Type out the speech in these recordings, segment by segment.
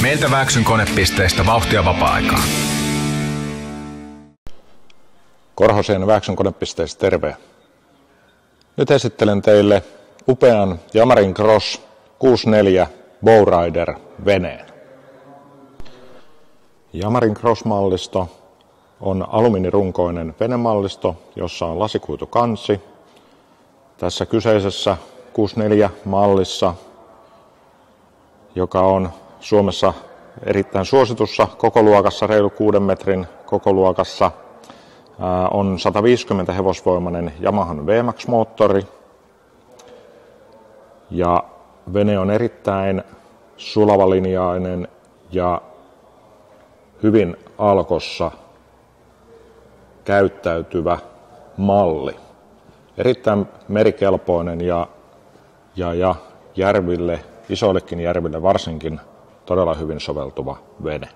Meiltä Vääksyn konepisteestä vauhtia vapaa-aikaan. Korhosen Vääksyn konepisteestä terve. Nyt esittelen teille upean Yamarin Cross 64 Bowrider veneen. Yamarin Cross-mallisto on alumiinirunkoinen venemallisto, jossa on lasikuitukansi. Tässä kyseisessä 64-mallissa, joka on Suomessa erittäin suositussa kokoluokassa, reilu 6 metrin kokoluokassa, on 150 hevosvoimainen Yamahan VMAX-moottori. Ja vene on erittäin sulavalinjainen ja hyvin alkossa käyttäytyvä malli. Erittäin merikelpoinen ja järville, isoillekin järville varsinkin todella hyvin soveltuva vene.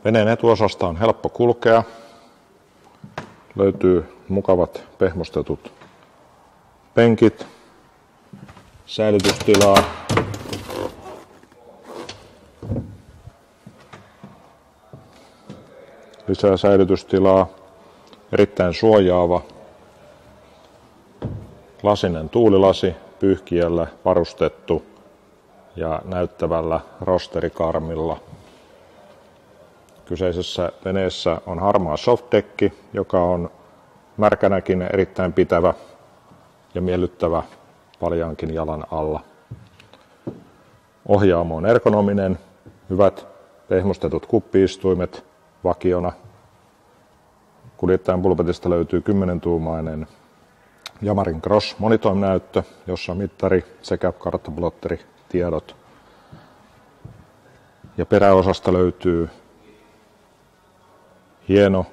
Veneen etuosasta on helppo kulkea. Löytyy mukavat pehmustetut penkit, säilytystilaa, lisää säilytystilaa, erittäin suojaava lasinen tuulilasi pyyhkijällä varustettu ja näyttävällä rosterikarmilla. Kyseisessä veneessä on harmaa softdekki, joka on märkänäkin erittäin pitävä ja miellyttävä paljaankin jalan alla. Ohjaamo on ergonominen, hyvät pehmustetut kuppi-istuimet vakiona. Kuljettajan pulpetista löytyy 10-tuumainen Yamarin Cross monitoiminäyttö, jossa on mittari sekä karttaplotteritiedot. Ja peräosasta löytyy hieno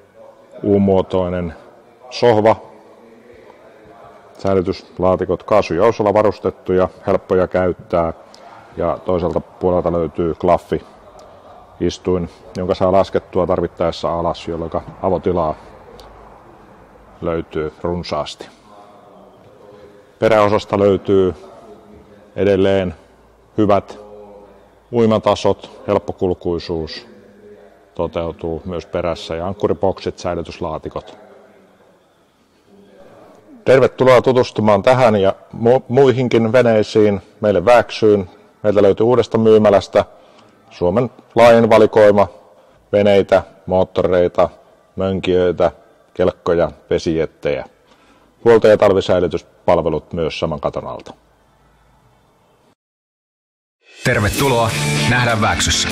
U-muotoinen sohva, säilytyslaatikot kaasujousulla varustettuja, helppoja käyttää, ja toiselta puolelta löytyy klaffi-istuin, jonka saa laskettua tarvittaessa alas, jolloin avotilaa löytyy runsaasti. Peräosasta löytyy edelleen hyvät uimatasot, helppokulkuisuus toteutuu myös perässä ja ankkuriboksit, säilytyslaatikot. Tervetuloa tutustumaan tähän ja muihinkin veneisiin meille Vääksyyn. Meiltä löytyy uudesta myymälästä Suomen laajin valikoima veneitä, moottoreita, mönkijöitä, kelkkoja, vesijettejä. Huolto- ja talvisäilytyspalvelut myös saman katon alta. Tervetuloa, nähdään Vääksyssä.